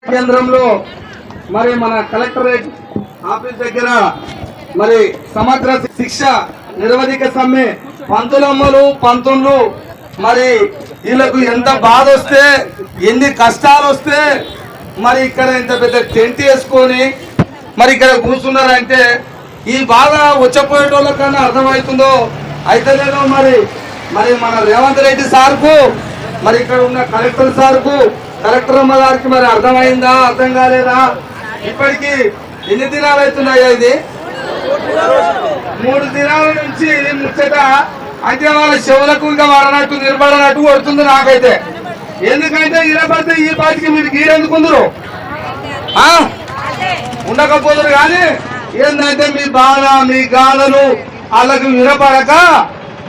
కేంద్రంలో మరి మన కలెక్టరేట్ ఆఫీస్ దగ్గర మరి సమగ్ర శిక్ష నిరవధిక సమ్మె పంతులమ్మలు పంతులు మరి వీళ్ళకు ఎంత బాధ వస్తే ఎన్ని కష్టాలు వస్తే మరి ఇక్కడ ఇంత పెద్ద టెంట్ వేసుకొని మరి ఇక్కడ కూర్చున్నారంటే ఈ బాధ వచ్చపోయేటోళ్ళ కన్నా అర్థమవుతుందో అయితే లేదో మరి మరి మన రేవంత్ రెడ్డి సార్కు మరి ఇక్కడ ఉన్న కలెక్టర్ సార్కు కలెక్టర్ అమ్మ గారికి మరి అర్థమైందా అర్థం కాలేదా? ఇప్పటికి ఎన్ని దినాలు అవుతున్నాయా? ఇది 3 దినాల నుంచి ముచ్చట అంటే వాళ్ళ చెవులకు ఇంకా వాడనట్టు నిలబడనట్టు కొడుతుంది నాకైతే. ఎందుకంటే ఇరబడితే ఈ పాటికి మీరు గీరెందుకుందరు ఉండకపోదురు కానీ ఏంటంటే మీ బాధ మీ గాథలు వాళ్ళకు వినపడక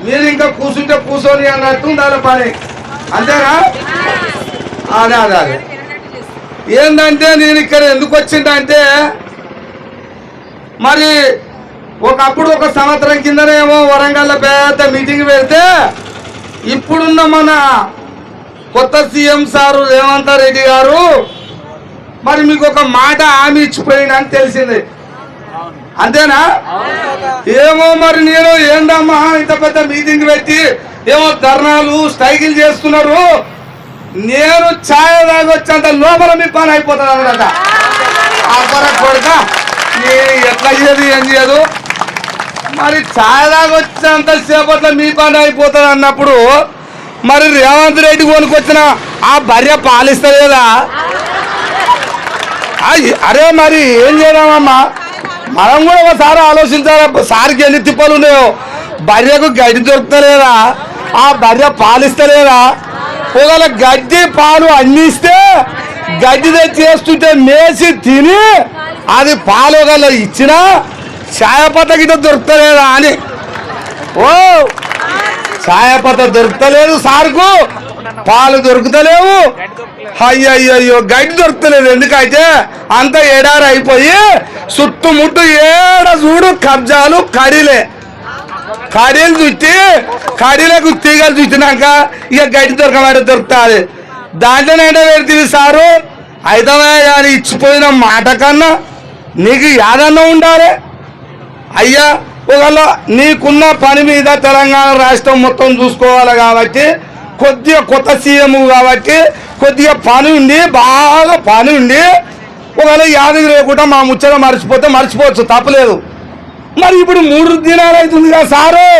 మీరు ఇంకా కూర్చుంటే కూర్చొని అన్నట్టు ఉండాలి పని, అంతేనా? అదే అదే అదే ఏంటంటే నేను ఇక్కడ ఎందుకు వచ్చిందంటే మరి ఒకప్పుడు ఒక సంవత్సరం కిందనేమో వరంగల్లో పెద్ద మీటింగ్ పెడితే ఇప్పుడున్న మన కొత్త సీఎం సారు రేవంత్ రెడ్డి గారు మరి మీకు ఒక మాట హామీ ఇచ్చిపోయిందని తెలిసింది, అంతేనా? ఏమో మరి నేను ఏందమ్మా ఇంత పెద్ద మీటింగ్ పెట్టి ఏమో ధర్నాలు స్ట్రైకులు చేస్తున్నారు, నేను ఛాయ తాగొచ్చేంత లోపల మీ పని అయిపోతుంది అన్నమాట. కొడుక ఎట్లా చేయదు ఏం చేయదు, మరి ఛాయ తాగొచ్చేంత సేపట్లో మీ పని అయిపోతుంది అన్నప్పుడు మరి రేవంత్ రెడ్డి కొనుకొచ్చిన ఆ భార్య పాలిస్తలేదా? అరే మరి ఏం చేద్దామమ్మా, మనం కూడా ఒకసారి ఆలోచించాలి. సార్కి ఎన్ని తిప్పలు ఉన్నాయో, భార్యకు గడ్డి దొరుకుతలేదా? ఆ భార్య పాలిస్తలేదా? ఒకవేళ గడ్డి పాలు అందిస్తే గడ్డి తెచ్చేస్తుంటే మేసి తిని అది పాలు ఒకవేళ ఇచ్చినా ఛాయపత్త గిట్ట దొరుకుతలేదా అని. ఓ ఛాయపత్త దొరుకుతలేదు సార్కు, పాలు దొరుకుతలేవు, అయ్యో గడ్డి దొరుకుతలేదు. ఎందుకంటే అంత ఎడారి అయిపోయి చుట్టుముట్టు ఏడ చూడు కబ్జాలు కడీలు చుట్టి కడీలకు తీగలు చుట్టినాక ఇక గడ్డి దొరుకుతుంది. దాంట్లోనైనా పెడుతుంది సారు. అయితే అని ఇచ్చిపోయిన మాట కన్నా నీకు యాదన్నా ఉండాలి అయ్యా. ఒకవేళ నీకున్న పని మీద తెలంగాణ రాష్ట్రం మొత్తం చూసుకోవాలి కాబట్టి కొద్దిగా కొత్త సీఎం కాబట్టి కొద్దిగా పని ఉండి బాగా పని ఉండి ఒకవేళ యాదగి లేకుండా మా ముచ్చట మర్చిపోతే మర్చిపోవచ్చు, తప్పలేదు. మరి ఇప్పుడు 3 దినాలు అవుతుంది కదా సారు,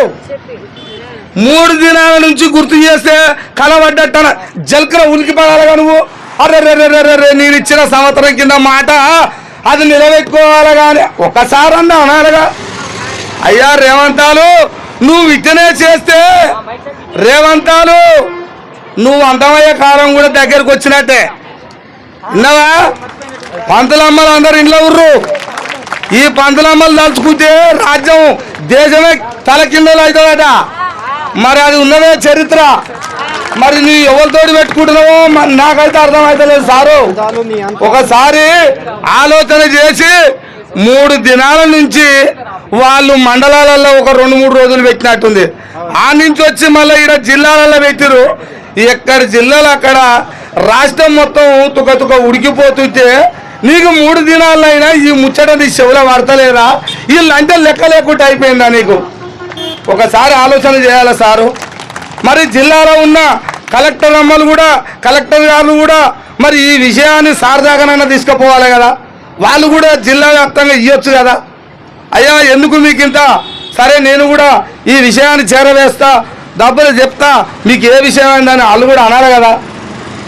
3 దినాల నుంచి గుర్తు చేస్తే కలబడ్డట్ట జల్కర ఉనికి పడాలిగా నువ్వు. అర్రెర్రెర్రెర్రె నేను ఇచ్చిన సంవత్సరం కింద మాట అది నిలబెట్టుకోవాలి కానీ ఒకసారి అన్నా అనాలిగా. అయ్యా రేవంతాలు నువ్వు ఇట్టనే చేస్తే రేవంతాలు నువ్వు అంతమయ్యే కాలం కూడా దగ్గరకు వచ్చినట్టే. విన్నావా? పంతులమ్మలు అందరు ఇంట్లో ఉర్రు. ఈ పంతులమ్మలు తలుచుకుంటే రాజ్యం దేశమే తల కిందలు అవుతుందట. మరి అది ఉన్నదే చరిత్ర. మరి నీ ఎవరితోటి పెట్టుకుంటున్నావో నాకైతే అర్థమవుతలేదు సారు. ఒకసారి ఆలోచన చేసి 3 దినాల నుంచి వాళ్ళు మండలాలలో ఒక 2-3 రోజులు పెట్టినట్టుంది. ఆ నుంచి వచ్చి మళ్ళీ ఇక్కడ జిల్లాలలో పెట్టిరు. ఎక్కడి జిల్లాలు అక్కడ రాష్ట్రం మొత్తం తుక ఉడికిపోతుంటే నీకు 3 దినాలైనా ఈ ముచ్చట నీ చెవులో పడతలేదా? వీళ్ళంటే లెక్క లేకుండా అయిపోయిందా నీకు? ఒకసారి ఆలోచన చేయాలి సారు. మరి జిల్లాలో ఉన్న కలెక్టర్ అమ్మలు కూడా కలెక్టర్ గారు కూడా మరి ఈ విషయాన్ని సార్ దాకానైనా తీసుకుపోవాలి కదా, వాళ్ళు కూడా జిల్లా వ్యాప్తంగా ఇవ్వచ్చు కదా. అయ్యా ఎందుకు మీకు ఇంత, సరే నేను కూడా ఈ విషయాన్ని చేరవేస్తా, డబ్బులు చెప్తా, మీకు ఏ విషయం అయిందని వాళ్ళు కూడా అనాలి కదా.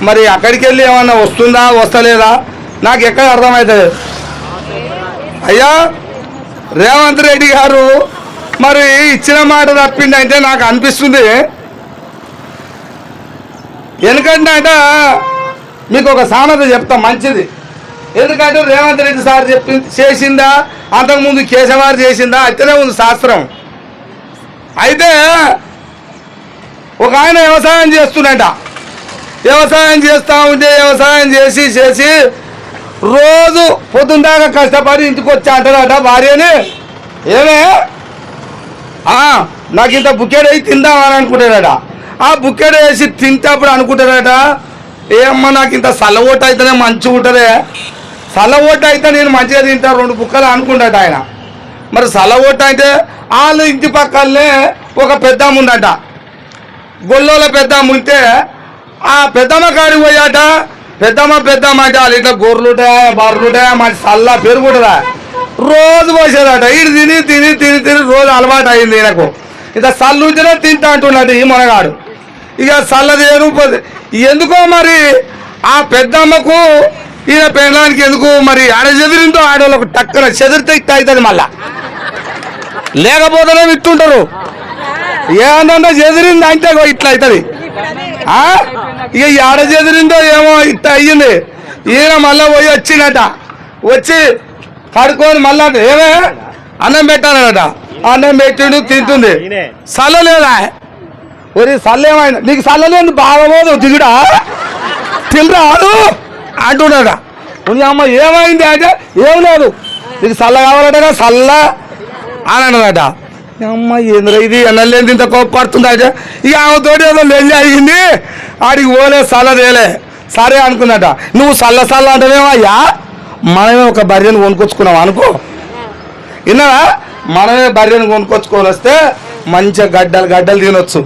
మరి అక్కడికి వెళ్ళి ఏమన్నా వస్తుందా వస్తలేదా నాకు ఎక్కడ అర్థమవుతుంది. అయ్యా రేవంత్ రెడ్డి గారు మరి ఇచ్చిన మాట తప్పింది అంటే నాకు అనిపిస్తుంది. ఎందుకంటే మీకు ఒక సామెత చెప్తా మంచిది. ఎందుకంటే రేవంత్ రెడ్డి సార్ చేసిందా అంతకుముందు కేశవారు చేసిందా అట్లనే ఉంది శాస్త్రం. అయితే ఒక ఆయన వ్యవసాయం చేస్తున్నట, వ్యవసాయం చేస్తూ ఉంటే వ్యవసాయం చేసి రోజు పొద్దున్న దాకా కష్టపడి ఇంటికి వచ్చి అంటారట భార్యని, ఏమే నాకు ఇంత బుక్కెట్ వేసి తిందామని అనుకుంటారట. ఆ బుక్కెట్ వేసి తింటప్పుడు అనుకుంటారట, ఏమ్మా నాకు ఇంత సల్ల ఓటు అయితేనే మంచిగా ఉంటుందే, సల్ల ఓటు అయితే నేను మంచిగా తింటా 2 బుక్కలు అనుకుంటాట ఆయన. మరి సల్ల ఓటు అయితే వాళ్ళు ఇంటి పక్కనే ఒక పెద్దమ్మ ఉందట, గొల్లోల పెద్దమ్మ ఉంటే ఆ పెద్దమ్మ కాడికి పోయాట. పెద్దమ్మ అంటే వాళ్ళు ఇట్లా గొర్రెలు ఉంటాయా బర్రెలు ఉంటాయా మంచి సల్ల పెరుగుంటుందా రోజు పోసేదట. ఇటు తిని తిని తిని తిని రోజు అలవాటు అయింది ఈయనకు. ఇక సల్లు ఉంటేనే తింటా అంటున్నాడు ఈ మనగాడు. ఇక సల్లది ఎందుకో మరి ఆ పెద్దమ్మకు ఈయన పెళ్ళడానికి ఎందుకు మరి ఆడ చెదిరిందో ఆడవాళ్ళకు టక్కన చెదిరితే ఇట్ట అవుతుంది, మళ్ళా లేకపోతేనే ఇట్టుంటారు. ఏమన్నా చెదిరింది అంటే ఇట్లా అవుతుంది. ఇక ఆడ చెదిరిందో ఏమో ఇట్ట అయ్యింది. ఈయన మళ్ళా పోయి వచ్చిందట, వచ్చి కడుక్కొని మళ్ళా ఏమే అన్నం పెట్టానట. అన్నం పెట్టిండు తింటుంది. సల్ల లేదా ఒరి సల్ల ఏమైనా నీకు సల్లలేదు బాగా పోదు దిగుడా తినరాదు అంటున్నాడ. అమ్మ ఏమైంది అంటే ఏం లేదు నీకు సల్ల కావాలట సల్ల అని అన్నదట. అమ్మ ఏంద్ర ఇది ఎన్నలేని ఇంత కోపడుతుంది అంటే ఇక ఆమెతోటి ఏదో లెల్లి అయ్యింది. ఆడికి పోలే సల్ల తేలే సరే అనుకున్నట. నువ్వు సల్ల అంటేనేమయ్యా మనమే ఒక బర్రెను కొనుక్కొచ్చుకున్నావు అనుకో, విన్నావా? మనమే బర్రెను కొనుక్కొచ్చుకొని వస్తే మంచిగా గడ్డలు తినొచ్చు,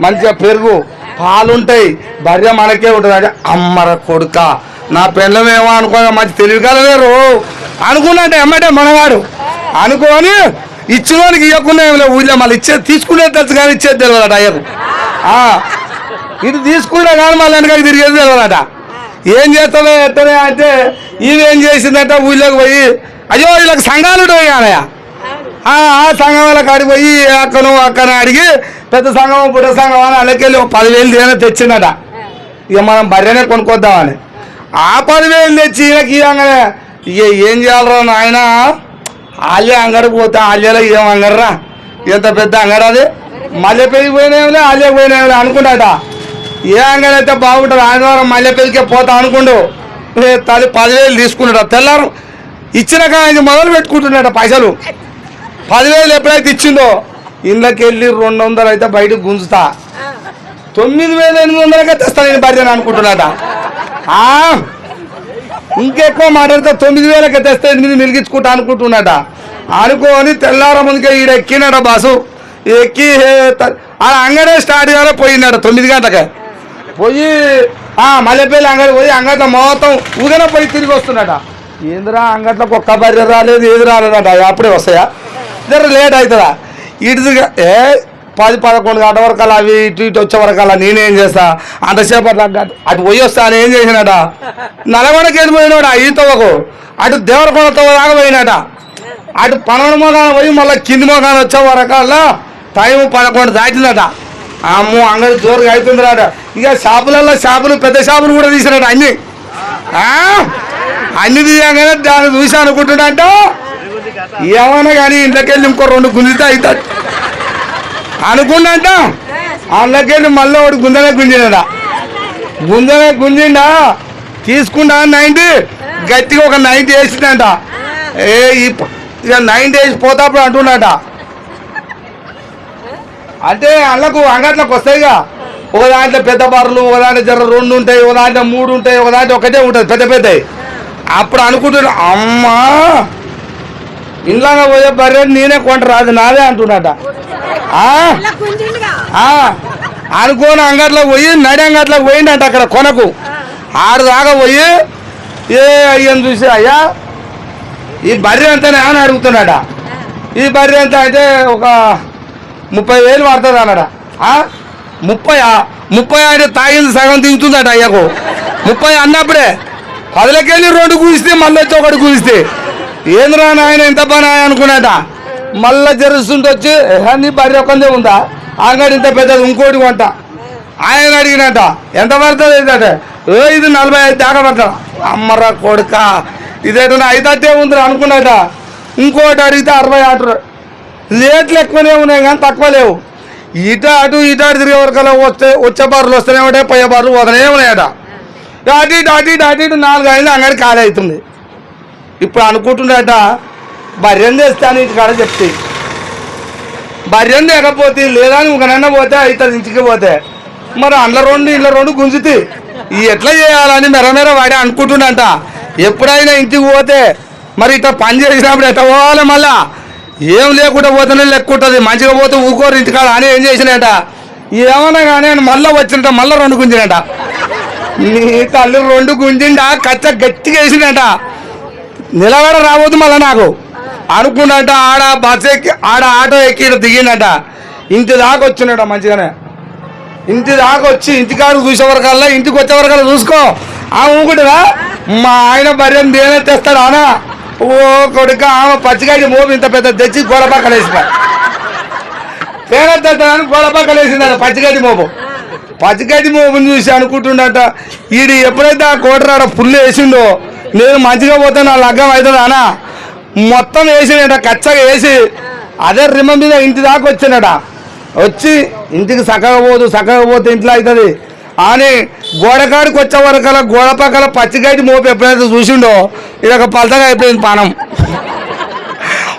మంచిగా పెరుగు పాలుంటాయి, బర్రె మనకే ఉంటుంది. అంటే అమ్మర కొడుక నా పెళ్ళమేమో అనుకో మంచి తెలివికాలేరు అనుకున్నట్టే ఎమ్మటే మనవాడు అనుకోని ఇచ్చినోనికి ఇవ్వకుండా ఏం లేవు. ఊళ్ళో మళ్ళీ ఇచ్చేది తీసుకునేది తెలుసు కానీ ఇచ్చేది తెలియదట అయ్యకు. ఇది తీసుకుంటే కానీ మళ్ళీ వెనక తిరిగేది తెలియదట. ఏం చేస్తానే ఎత్తనే అంటే ఇవేం చేసిందంటే ఊళ్ళోకి పోయి అయ్యో వీళ్ళకి సంఘాలు ఉంటాయి కానయ్య. ఆ సంఘం వాళ్ళ కాడికి పోయి అక్కను అడిగి పెద్ద సంఘం బుడ్డ సంఘం అని అలాకెళ్ళి 10,000 దేనా తెచ్చిందట. ఇక మనం బర్రెనే కొనుక్కొద్దామని ఆ 10,000 తెచ్చి ఈయనకి ఇవ్వగానే ఇక ఏం చేయాలరా నాయన ఆల్య అంగడికి పోతే ఆల్యలో ఏం అంగడరా ఎంత పెద్ద అంగడి అది మల్లెపల్లికి పోయినావులే ఆల్యకి పోయినావులే అనుకుంటాట. ఏ అంగడైతే బాగుంటుంది ఆదివారం మల్లెపల్లికే పోతా అనుకుంటూ తల్లి 10,000 తీసుకున్నాడు. తెల్లారు ఇచ్చినాక ఆయన మొదలు పెట్టుకుంటున్నాడు పైసలు. 10,000 ఎప్పుడైతే ఇచ్చిందో ఇళ్ళకి వెళ్ళి 200 అయితే బయటకు గుంజుతా 9,800కే తెస్తా నేను బర్రెని అనుకుంటున్నాట. ఇంకెక్కువ మాట్లాడితే 9,000కే తెస్తే 8 మిలిగించుకుంటా అనుకుంటున్నాట. అనుకోని తెల్లార ముందుకే ఈడ ఎక్కినాడ బాసు. ఎక్కి ఆ అంగడే స్టార్ట్ కాలే పోయినాడు 9 గంటలకే పోయి మల్లెపల్లి అంగడి పోయి అంగట్లో మొత్తం ఊగనే పోయి తిరిగి వస్తున్నాడ. ఏందిరా అంగట్లోకి ఒక్క బర్రె రాలేదు ఏది రాలేదట. అప్పుడే వస్తాయా జర లేట్ అవుతుందా ఇటు 10-11 గంటల వరకు అలా అవి ఇటు వచ్చే వరకు అలా నేనేం చేస్తా అంతసేపు అటు పోయి వస్తా అని ఏం చేసినాడ నల్గొండకి వెళ్ళిపోయినాడు ఈతవకు అటు దేవరకొండ దాకా పోయినాట. అటు పనవడ మోగాన పోయి మళ్ళీ కింది మోగాన వచ్చే వరకల్లా టైం 11 దాటిందట. అమ్మో అంగడి జోరుగా అవుతుందిరాట. ఇక షాపులు పెద్ద షాపులు కూడా తీసినాడు అన్ని తీయగానే దాన్ని చూసి అనుకుంటున్నాడంట ఏమన్నా కానీ ఇంట్లోకెళ్ళి ఇంకో 2 గుంజితే అవుతాడు అనుకున్నాంట. అందులోకెళ్ళి మళ్ళీ ఒకటి గుంజనే గుంజిండా తీసుకుంటా 90 గట్టిగా ఒక 90 వేసిందంట. ఇక 90 వేసి పోతాప్పుడు అంటున్నాట. అంటే అందులోకి అంగట్లోకి వస్తాయిగా ఒక దాంట్లో పెద్ద బర్రెలు ఒక దాంట్లో జర 2 ఉంటాయి ఒక దాంట్లో 3 ఉంటాయి ఒక దాంట్లో ఒకటే ఉంటుంది పెద్దవి. అప్పుడు అనుకుంటున్నా అమ్మా ఇంట్లో పోయే బర్రె నేనే కొంటారు అది నాదే అంటున్నాట. అనుకోని అంగట్లోకి పోయి నడి అంగట్లోకి పోయిండట. అక్కడ కొనకు ఆడు దాకా పోయి అయ్యని చూసి అయ్యా ఈ బర్రె అంతానే అని అడుగుతున్నాడ. ఈ బర్రె ఎంత అయితే ఒక 30,000 పడుతుంది అన్నాడ. 30 అంటే తాగింది సగం తింటుందట అయ్యకు. 30 అన్నప్పుడే 10లకెళ్ళి 2 కూలిస్తే మళ్ళీ వచ్చి 1 కూలిస్తే ఏంద్రా నాయన ఎంత పని అనుకున్నాట. మళ్ళీ జరుస్తుంటే వచ్చి నీ బర్రె ఒకందే ఉందా అంగడి ఇంత పెద్దది ఇంకోటి కొంట ఆయన అడిగినట ఎంత పడుతుంది ఏంటంటే ఇది 45 దాకా పడతాడు. అమ్మరా కొడుక ఇదేటన్నా 5 ఉంది అనుకున్నాట. ఇంకోటి అడిగితే 60 అంటారు. రేట్లు ఎక్కువనే ఉన్నాయి కానీ తక్కువ లేవు. అటు తిరిగే వరకల్లా వచ్చే బర్రెలు వస్తూనే ఉంటాయి పోయే బర్రెలు పోతూనే ఉన్నాయట. అటు ఇటు 4-5 అంగడి ఖాళీ అవుతుంది. ఇప్పుడు అనుకుంటుండట బర్రెని తెస్తాను ఇంటికాడ చెప్తే బర్రెని లేకపోతే లేదా నువ్వు నన్న పోతే అవుతుంది ఇంటికి పోతే మరి అందులో 2 గుంజుతి ఈ ఎట్లా చేయాలని మెరమెర వాడి అనుకుంటుండంట. ఎప్పుడైనా ఇంటికి పోతే మరి ఇట్లా పని చేసినప్పుడు ఎట్లా పోవాలి, మళ్ళా ఏం లేకుండా పోతేనే లెక్క ఉంటుంది, మంచిగా పోతే ఊకోరు ఇంటికాడ అని ఏం చేసినట, ఏమన్నా కానీ ఆయన మళ్ళీ వచ్చినట, మళ్ళీ 2 గుంజినట. నీ తల్లి 2 గుంజిండా కచ్చ గట్టిగా వేసినట. నిలబడ రావద్దు మళ్ళీ నాకు అనుకున్నట. ఆడ బస్సు ఎక్కి ఆడ ఆటో ఎక్కి దిగిందట. ఇంటి దాకా వచ్చినట మంచిగానే. ఇంటి దాకా వచ్చి ఇంటికాడు చూసే వరకల్లా, ఇంటికి వచ్చే వరకల్లా చూసుకో ఆ ఊకుడుగా మా ఆయన భార్యను దేనే తెస్తాడు అనా. ఓ కొడుక ఆమె పచ్చికాయ మోపు ఇంత పెద్ద తెచ్చి గోడపక్కన వేసిపోయి తేనే తెస్తానని గోడపక్కన వేసిందట పచ్చిగడ్డి మోపు. పచ్చిగడ్డి మోపుని చూసి అనుకుంటుండట, ఈడు ఎప్పుడైతే ఆ కోటరాడ ఫుల్ వేసిండో నేను మంచిగా పోతే నా లగ్గం అవుతుంది అనా. మొత్తం వేసినట, కచ్చగా వేసి అదే రిమ మీద ఇంటి దాకా వచ్చినట. వచ్చి ఇంటికి చక్కగా పోతే ఇంట్లో అవుతుంది అని గోడకాడికి వచ్చే వరకల్లా గోడ పక్కల పచ్చిగడ్డి మోపు ఎప్పుడైతే చూసిండో ఇదొక పలతగా అయిపోయింది పానం.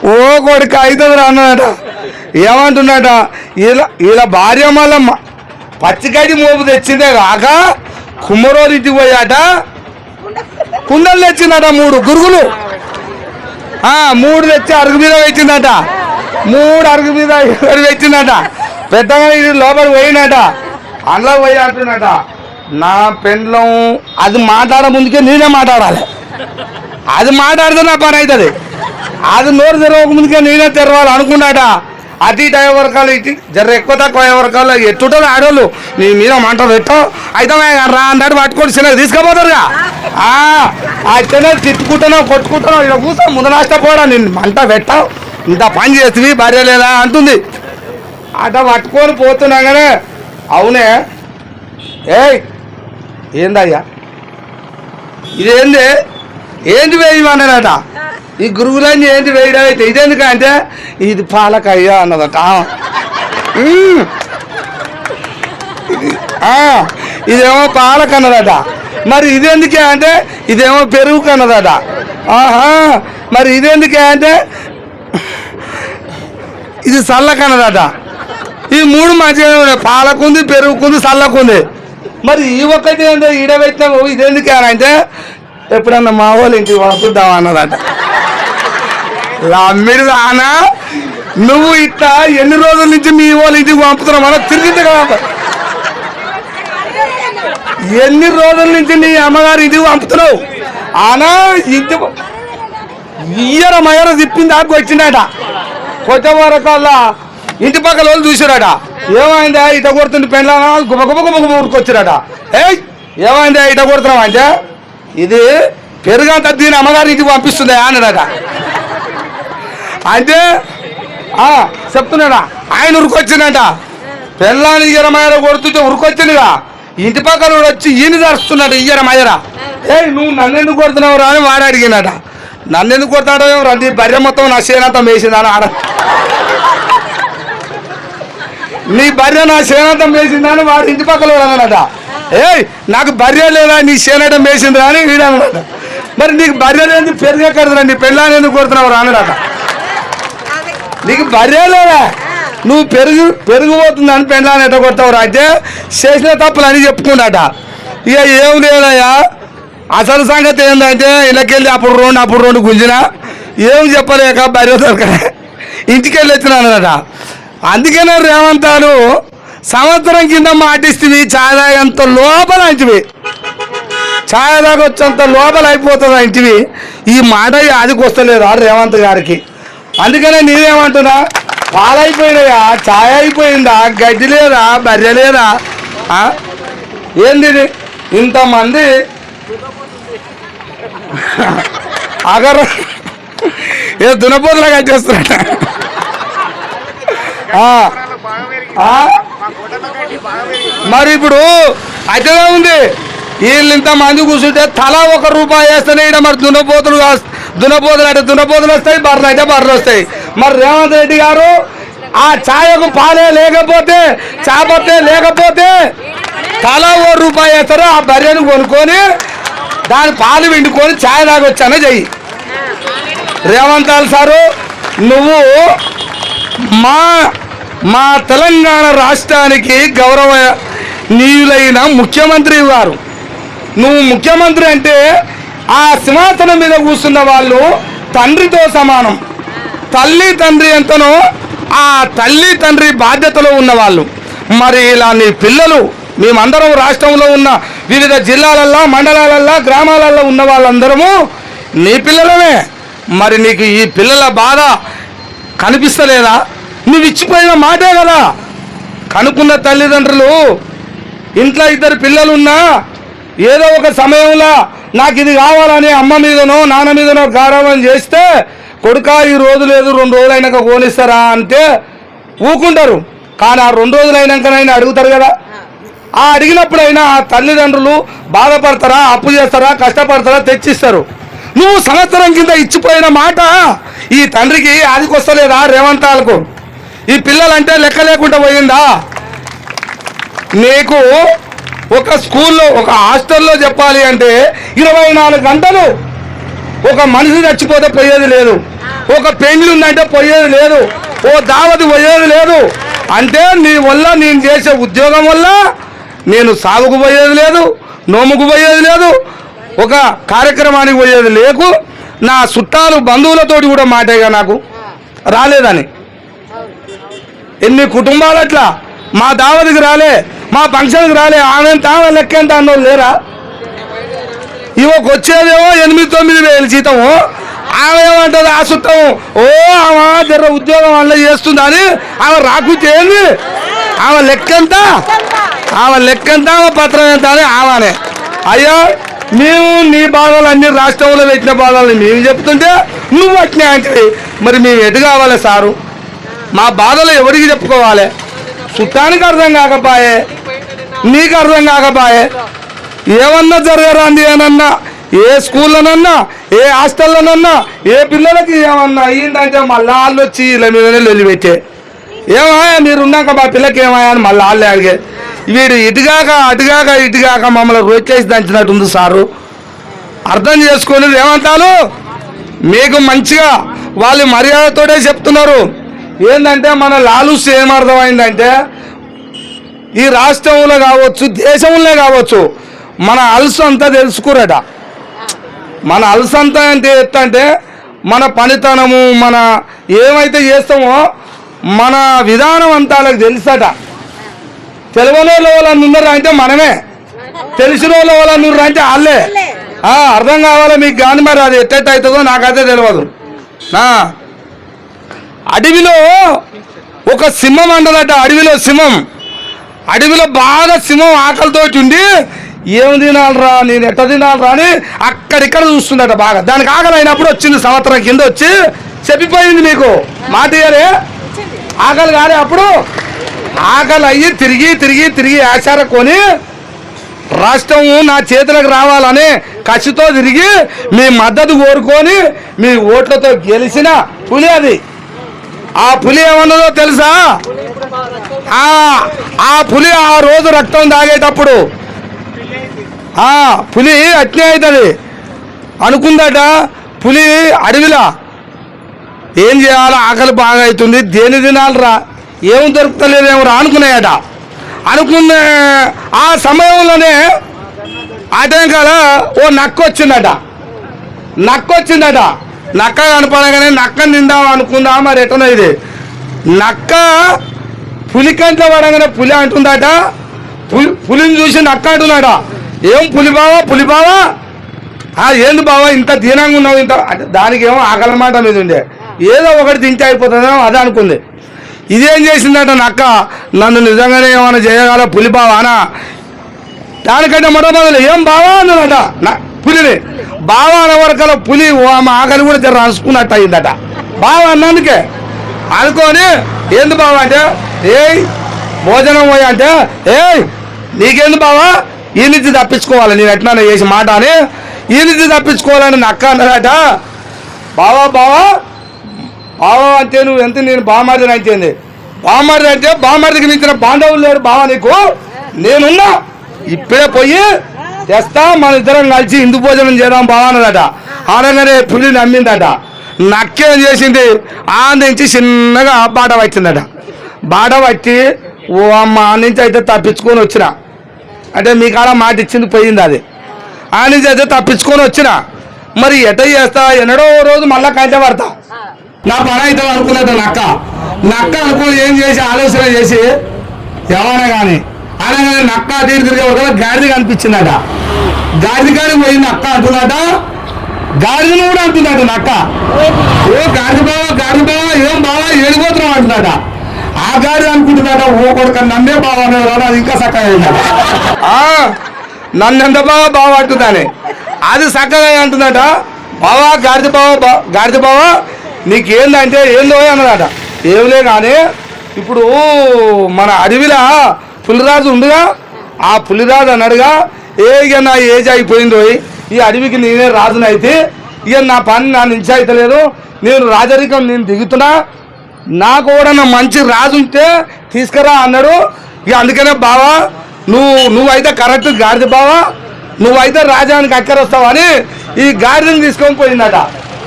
ఓ కొడుకు అవుతుంది అన్నదట. ఏమంటున్నట, ఇలా భార్య మళ్ళా పచ్చిగడ్డి మోపు తెచ్చిందే కాక కుమ్మరోలు ఇంటికి పోయాట కుండలు తెచ్చిందట, 3 గురుగులు 3 తెచ్చి అరుగు మీద పెట్టిందట. 3 అరుగు మీద పెట్టిందట. పెద్దగా ఇది లోపలికి పోయినట. అందులో పోయి అంటున్నట, నా పెండ్లం అది మాట్లాడ ముందుకే నేనే మాట్లాడాలి, అది మాట్లాడితే నా పని అవుతుంది, అది నోరు తెరవక ముందుకే నేనే తెరవాలి అనుకున్నాట. అటు ఇటు అయ్యే వరకాలు ఇటు జర ఎక్కువ తక్కువ అయ్యే వరకాలు ఎట్టుంటుంది ఆడోళ్ళు నీ మీద మంట పెట్టావు అయితే రా అన్నట్టు పట్టుకొని చిన్నగా తీసుకుపోతారుగా. ఆ చిన్న తిట్టుకుంటున్నావు కొట్టుకుంటున్నావు ఇలా కూర్చో ముందు నష్టపోవడం నేను మంట పెట్టావు ఇంత పని చేస్తుంది భార్య లేదా అంటుంది. అట పట్టుకొని పోతున్నాగానే అవునే ఏయ్ ఏందయ్యా ఇదేంది ఏంటి వేయమన్నాడట. ఈ గురువులన్నీ ఏంటి వేయడం అయితే ఇదెందుకంటే ఇది పాలకయ్య అన్నదట. ఇదేమో పాలక అన్నదట. మరి ఇదెందుకే అంటే ఇదేమో పెరుగు అన్నదట. మరి ఇదెందుకే అంటే ఇది చల్లకన్నదట. ఈ 3 మంచిగా పాలకుంది పెరుగుకుంది చల్లకుంది. మరి ఈ ఒక్కటి ఏంటో ఈడబెట్టినావు ఇదెందుకే అని అంటే ఎప్పుడన్నా మా వాళ్ళు ఇంటికి పంపిద్దాం అన్నదట. అమ్మిడి రానా నువ్వు ఇట్లా ఎన్ని రోజుల నుంచి మీ వాళ్ళు ఇంటికి పంపుతున్నావు మనం తిరిగింది కదా. ఎన్ని రోజుల నుంచి నీ అమ్మగారు ఇంటికి పంపుతున్నావు ఆనా ఇంటి మయర తిప్పింది దాకా వచ్చిందట. కొత్త వరకల్లా ఇంటి పక్కల వాళ్ళు చూసారట. ఏమైందా ఇట కొడుతుంది పెళ్ళ గుబ గుబ గుబ గుబ ఊరుకొచ్చారట. ఏమైందా ఇట కొడుతున్నావు అంటే ఇది పెరుగంత దీని అమ్మగారి ఇంటికి పంపిస్తుంది అన్నాడట. అంటే చెప్తున్నాడా ఆయన ఉరికొచ్చిందట. పెళ్ళాన్ని ఇయ్యరమయ్యర కొడుతుంటే ఉరికొచ్చిందిగా ఇంటి పక్కన వచ్చి ఈయన దరుస్తున్నాడు ఇయ్యరమయ్యరా. నువ్వు నన్నెందుకు కొడుతున్నావు రా అని వాడు అడిగినట. నన్నెందుకు కొడతాడో రండి భార్య మొత్తం నా సేనంతం వేసిందని ఆడ నీ భార్య నా సేనంతం వేసిందని వాడు ఇంటి పక్కన అన్నాడట. నాకు భార్య లేదా నీ సేనటం వేసిందిరా అని వీడు అన్నాడట. మరి నీకు భార్య లేదు పెరుగే కడదురా నీ పెళ్ళాన్ని ఎందుకు కొడుతున్నావు రా అన్నాడట. నీకు భార్య లేదా నువ్వు పెరిగిపోతుందని పెళ్ళాన్ని ఎట్ట కొడతావు అంటే చేసిన తప్పులు అని చెప్పుకున్నాట. ఇక ఏం లేదయ్యా అసలు సంగతి ఏంటంటే ఇళ్ళకెళ్ళి అప్పుడు 2 గుంజినా ఏం చెప్పలేక భార్య దొరకలే ఇంటికి వెళ్ళి వచ్చినానట. అందుకనే రేవంతాలు సంవత్సరం కింద మాటిస్తుంది ఛాయ్ తాగేంత లోపల అంటివి ఛాయ్ దాకా వచ్చేంత లోపల అయిపోతుంది అంటివి. ఈ మాట ఆదికి వస్తలేదు రేవంత్ గారికి. అందుకనే నేనేమంటున్నా పాలైపోయినాయా ఛాయ్ అయిపోయిందా గడ్డి లేదా బర్రె లేదా ఏంది ఇంతమంది అగరు ఏ దునపోతులా కట్టేస్తున్నట్ట. మరి ఇప్పుడు అట్లా ఉంది వీళ్ళు ఇంతమంది కూర్చుంటే తలా 1 రూపాయి వేస్తేనే ఇక్కడ మరి దునపోతులు అంటే దునపోతులు వస్తాయి బర్రెలు అయితే బర్రెలు వస్తాయి. మరి రేవంత్ రెడ్డి గారు ఆ ఛాయకు పాలే లేకపోతే చాపత్తే లేకపోతే తలా 1 రూపాయి వేస్తారు. ఆ బర్రెను కొనుక్కొని దాని పాలు వెండుకొని ఛాయ్ తాగొచ్చానే చెయ్యి. రేవంత్ సారు నువ్వు మా తెలంగాణ రాష్ట్రానికి గౌరవనీయులైన ముఖ్యమంత్రి గారు నువ్వు ముఖ్యమంత్రి అంటే ఆ సింహాసనం మీద కూర్చున్న వాళ్ళు తండ్రితో సమానం. తల్లి తండ్రి ఎంతనో ఆ తల్లి తండ్రి బాధ్యతలో ఉన్నవాళ్ళు. మరి ఇలా నీ పిల్లలు మేమందరం రాష్ట్రంలో ఉన్న వివిధ జిల్లాలల్లో మండలాలల్లో గ్రామాలలో ఉన్న వాళ్ళందరము నీ పిల్లలమే. మరి నీకు ఈ పిల్లల బాధ కనిపిస్తలేదా? నువ్వు ఇచ్చిపోయిన మాటే కదా. కనుక్కున్న తల్లిదండ్రులు ఇంట్లో 2 పిల్లలున్నా ఏదో ఒక సమయంలో నాకు ఇది కావాలని అమ్మ మీదనో నాన్న మీదనో గారాబం చేస్తే కొడుకా ఈ రోజు లేదు 2 రోజులు అయినాక కోనిస్తారా అంటే ఊకుంటారు. కానీ ఆ 2 రోజులు అయినాకనైనా అడుగుతారు కదా. ఆ అడిగినప్పుడైనా ఆ తల్లిదండ్రులు బాధపడతారా, అప్పు చేస్తారా, కష్టపడతారా, తెచ్చిస్తారు. నువ్వు సంవత్సరం కింద ఇచ్చిపోయిన మాట ఈ తండ్రికి ఆదికొస్తలేదా? రేవంతాలకు ఈ పిల్లలంటే లెక్క లేకుండా పోయిందా? నీకు ఒక స్కూల్లో ఒక హాస్టల్లో చెప్పాలి అంటే 24 గంటలు ఒక మనిషి చచ్చిపోతే పోయేది లేదు, ఒక పెళ్లి ఉందంటే పోయేది లేదు, ఓ దావతి పోయేది లేదు. అంటే నీ వల్ల నేను చేసే ఉద్యోగం వల్ల నేను సాగుకు పోయేది లేదు, నోముకు పోయేది లేదు, ఒక కార్యక్రమానికి పోయేది లేకు. నా చుట్టాలు బంధువులతోటి కూడా మాటేగా నాకు రాలేదని. ఎన్ని కుటుంబాలు అట్లా మా దావతికి రాలే, మా ఫంక్షన్కి రాలే, ఆమె తామె లెక్కెంత అన్నోళ్ళు లేరా? ఇవకొచ్చేదేమో 8-9 వేలు జీతము, ఆమె ఏమంటుంది ఆ చుట్టము ఓ ఆమె జర ఉద్యోగం వల్ల చేస్తుంది అని ఆమె రాకుంటే ఏంది? ఆమె లెక్కెంత, ఆమె ఆమె పత్రం ఎంత అని ఆమెనే. అయ్యా మేము నీ బాధలు అన్ని రాష్ట్రంలో పెట్టిన బాధల్ని మేము చెప్తుంటే నువ్వు అట్నే అంటే మరి మేము ఎటు కావాలి సారు? మా బాధలు ఎవరికి చెప్పుకోవాలి? చుట్టానికి అర్థం కాకపోయే, నీకు అర్థం కాకపోయే. ఏమన్నా జరగరాంది అనన్నా, ఏ స్కూల్లోనన్నా, ఏ హాస్టల్లోనన్నా, ఏ పిల్లలకి ఏమన్నా అయ్యిందంటే మళ్ళీ వాళ్ళు వచ్చి ఇలా మీదనే లొల్లి పెట్టే. ఏమయ్యా మీరు ఉన్నాక మా పిల్లకి ఏమయ్యా అని మళ్ళీ వాళ్ళే అడిగే. వీడు ఇటుగాక అటుగాక ఇటుగాక మమ్మల్ని రోడ్లేసి దంచినట్టుంది సారు. అర్థం చేసుకొని ఏమంటారు? మీకు మంచిగా వాళ్ళు మర్యాదతోటే చెప్తున్నారు. ఏంటంటే మన లాలూస్ ఏమర్థమైందంటే ఈ రాష్ట్రంలో కావచ్చు, దేశంలో కావచ్చు, మన అలసు అంతా తెలుసుకురట. మన అలసు అంతా అంటే ఎత్తంటే మన పనితనము, మన ఏమైతే చేస్తామో మన విధానం అంతా వాళ్ళకి తెలుసట. తెలియని వాళ్ళని ఉన్నారా అంటే మనమే, తెలిసిన వాళ్ళని ఉన్నారా అంటే వాళ్ళే. అర్థం కావాలా మీకు కానీ మరి అది ఎట్టెట్ అవుతుందో నాకైతే తెలియదు. అడవిలో ఒక సింహం అంటదట. అడవిలో సింహం, అడవిలో బాగా సింహం ఆకలితోటి ఉండి ఏం తినాలరా, నేను ఎట్ట తినాలరా అని అక్కడిక్కడ చూస్తుందట. బాగా దానికి ఆకలి అయినప్పుడు వచ్చింది, సంవత్సరం కింద వచ్చి చెప్పిపోయింది. మీకు మాట ఇయ్యరే? ఆకలి కాదే అప్పుడు ఆకలి అయ్యి తిరిగి తిరిగి తిరిగి ఆచార కొని రాష్ట్రము నా చేతులకు రావాలని కసితో తిరిగి మీ మద్దతు కోరుకొని మీ ఓట్లతో గెలిచిన పులి అది. ఆ పులి ఏమన్నదో తెలుసా? ఆ పులి ఆ రోజు రక్తం తాగేటప్పుడు పులి అట్నే అవుతుంది అనుకుందట. పులి అడవిలా ఏం చేయాలో ఆకలి బాగా అవుతుంది, దేని తినాలరా, ఏం దొరుకుతలేదేమరా అనుకున్నాయట. అనుకున్న ఆ సమయంలోనే ఆ టైం కాల ఓ నక్క వచ్చిందట. నక్క కనపడగానే నక్క నిందాం అనుకుందా మరి ఎటనో ఇది. నక్క పులి కంట్లో పడగానే పులి అంటుందట. పులిని చూసి నక్క అంటున్నాడా, ఏం పులి బావా ఏంది బావా ఇంత దీనంగా ఉన్నావు ఇంత అంటే దానికి ఏమో ఆకలి మాట మీద ఉండే, ఏదో ఒకటి తింటే అయిపోతుందేమో అదే అనుకుంది. ఇదేం చేసిందట నక్క, నన్ను నిజంగానే ఏమైనా చేయగల పులి బావానా? దానికంటే మొట్టమొదలు ఏం బావా అన్నదట పులిని. బావా అనే వరకల పులి ఆమె ఆకలి కూడా జర రాసుకున్నట్టు అయిందట. బావా అన్నందుకే అనుకొని ఏంది బావా అంటే ఏయ్ భోజనం పోయి అంటే ఏయ్ నీకేంది బావా ఈ నుంచి తప్పించుకోవాలి, నేను ఎట్లా చేసి మాట అని ఈ నుంచి తప్పించుకోవాలని నక్క అన్నదట. బావా అంటే నువ్వు ఎంత, నేను బామారిని అంటేంది. బామారిది అంటే బామారిదికి మించిన బాంధవులు లేరు బావా నీకు, నేనున్నా ఇప్పుడే పోయి తెస్తా, మన ఇద్దరం కలిసి హిందూ భోజనం చేద్దాం బావా అన్నదట. అనగానే పులి నమ్మిందట. నక్కేం చేసింది, నుంచి చిన్నగా బాట వచ్చిందట. బాట వచ్చి ఓ అమ్మ నుంచి అయితే తప్పించుకొని వచ్చిన అంటే మీ కాడ మాట ఇచ్చింది పోయింది. అది అని చేస్తే తప్పించుకొని వచ్చిన. మరి ఎట చేస్తా, ఎన్నడో రోజు మళ్ళా కంట పడతా. నా పని అయితే అనుకున్నట్టు నక్క అనుకుని ఏం చేసి ఆలోచన చేసి ఎవరైనా కానీ అనగానే నక్క అటు తిరిగే ఒక గాడిద కనిపించిందట. గాడిద కాడికి పోయింది నక్క అంటున్నట. గాడిదను కూడా అంటున్నట్టు నక్క, ఓ గాడిద బావా ఏం బావా ఏడిపోతున్నావు అంటున్నట. ఆ గాడిద అనుకుంటున్నట, ఓ కొడుక నన్నే బావా అన్నాడు, అది ఇంకా చక్కగా నన్నెంత బావా అంటుందని. అది చక్కగా అంటుందట, బావా గాడిద బావా నీకేందంటే ఏందో అన్నదట. ఏంలే కానీ ఇప్పుడు మన అడవిలో పులిరాజు ఉండుగా, ఆ పులిరాజు అన్నాడుగా, ఇక నా ఏజ్ అయిపోయిందో, ఈ అడవికి నేనే రాజునైతే ఇక నా పని నా నుంచి అయితలేదు, నేను రాజరికం నేను దిగుతున్నా, నాకు కూడా నా మంచి రాజు ఉంటే తీసుకురా అన్నాడు. ఇక అందుకనే బావా నువ్వైతే కరెక్ట్ గాడిద బావా, నువ్వైతే రాజానికి అక్కరొస్తావని ఈ గాడిదని తీసుకొని పోయిందట.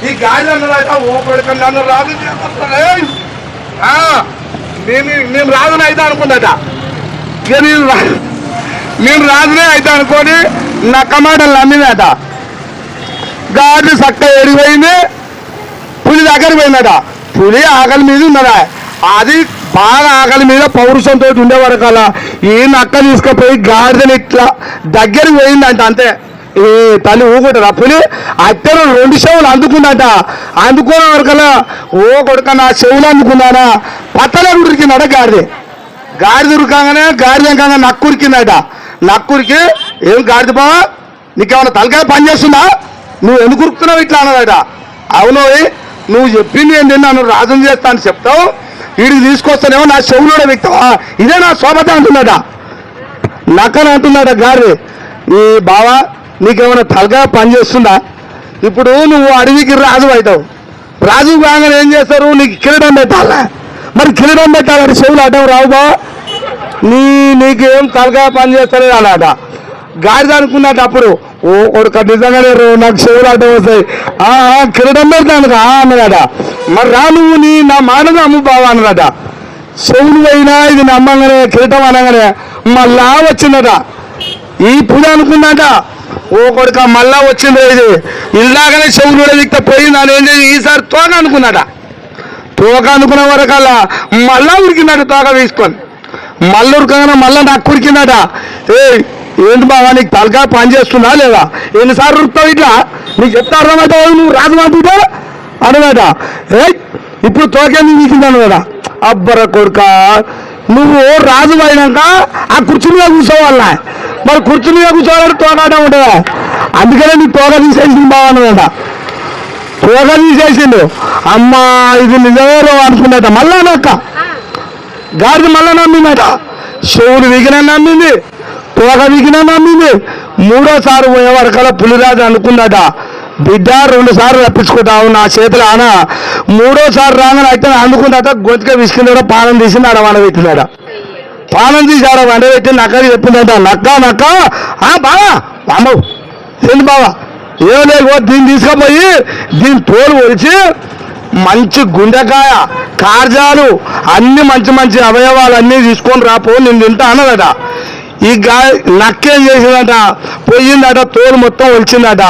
ఈ గాడిద అన్నదట, ఓ కొడుకు నన్ను రాజు నేను రాజునే అయితే అనుకుందట. ఇక నేను రాజునే అయితే అనుకొని నక్క మాటలు నమ్మిందట. గాడిద చక్క ఏడిపోయింది, పులి దగ్గర పోయిందట. పులి ఆకలి మీద ఉన్నదా, అది బాగా ఆకలి మీద పౌరుషంతో ఉండేవరకాల ఈ నక్క తీసుకుపోయి గాడిదని ఇట్లా దగ్గరికి పోయిందంట. అంతే, ఈ తల్లి ఊకుంటారు. ఆ పులి అట్టను 2 చెవులు అందుకుందట. అందుకునే వరకల్లా ఓ కొడుక నా చెవులు అందుకున్నానా పత్తలే ఉరికిందట. గాడిద ఉరకంగానే గాడిద నక్కురికిందట. నక్కురికి ఏం గాడిద బావా నీకేమన్నా తలకాయ పని చేస్తుందా, నువ్వు ఎందుకు ఉరుకుతున్నావు ఇట్లా అన్నదట. అవును నువ్వు చెప్పింది ఏంటి, నన్ను రాజుని చేస్తా అని చెప్తావు, వీడికి తీసుకొస్తానేమో నా చెవులోనే వ్యక్తవా, ఇదే నా శోభత అంటున్నాడ. నక్కని అంటున్నాడ గాడిద, ఈ బావా నీకేమైనా తలకాయ పని చేస్తుందా, ఇప్పుడు నువ్వు అడవికి రాజు అవుతావు, రాజు కాగానే ఏం చేస్తారు, నీకు కిరీటం పెట్టాలా, మరి కిరీటం పెట్టాలంటే చెవులు అడ్డం రావు బావా, నీకేం తలకాయ పని చేస్తలేదు అన్నట. గాడిద అనుకున్నట్టు అప్పుడు, ఓ కొడుక నిజంగానే నాకు చెవులు అడ్డం వస్తాయి, కిరీటం పెడతాను అన్నదట. మరి రా నువ్వు నా మాటను అమ్ము బావా అన్నదట. చెవులు పోయినా ఇది నమ్మంగానే కిరీటం అనగానే మళ్ళా వచ్చిందట. ఈ పూజ అనుకున్నట, ఓ కొడుక మళ్ళా వచ్చింది ఇది, ఇలాగనే చెవులు కూడా దిక్త పోయింది అని ఏం చేసి ఈసారి తోక అనుకున్నట. తోక అనుకున్న వరకల్లా మళ్ళా ఉరికిందట. తోక తీసుకొని మళ్ళీ ఉరకగానే మళ్ళా నాకు ఉరికిందట. ఏంటి బావా నీకు తలకాయ పని చేస్తుందా లేదా, ఎన్నిసార్లు ఉరుకుతావు ఇట్లా, నీకు చెప్తా అర్థమవుతా, నువ్వు రాజు మాట్లాడుతా అనమాట. ఇప్పుడు తోకేందుకు తీసిందాను కదా. అబ్బర కొడుక నువ్వు రాజు అయినాక ఆ కుర్చీ మీద కూర్చోవాలా, మరి కుర్చీ మీద కూర్చోవాలంటే తోకాట ఉంటుందా, అందుకనే నీ తోక తీసేసింది బావ అన్నమాట. తోక తీసేసిండు. అమ్మా ఇది నిజమేరో అనుకున్నట. మళ్ళా నక్క గాడిద మళ్ళా నమ్మిందట. చెవులు విగిన నమ్మింది, తోక విగిన నమ్మింది. 3వసారి పోయే వరకల్లా పులిరాజు అనుకుందట, బిడ్డ 2 సార్లు రప్పించుకుంటావు నా చేతులు ఆన, 3వసారి రాగానే అయితే అందుకుందట. గొంతుక విసుకుందట, పానం తీసి ఆడ వండబెట్టిందట. పానం తీసి ఆడ వండబెట్టి నక్కకి చెప్పిందట, నక్క బావా అమ్మవు ఏంటి బావా ఏం లేకో దీన్ని తీసుకుపోయి దీని తోలు ఒలిచి మంచి గుండెకాయ కార్జాలు అన్ని మంచి అవయవాలు అన్నీ తీసుకొని రాపో నేను తింటా అన్నదట. ఈ నక్కేం చేసిందట, పోయిందట, తోలు మొత్తం ఒలిచిందట.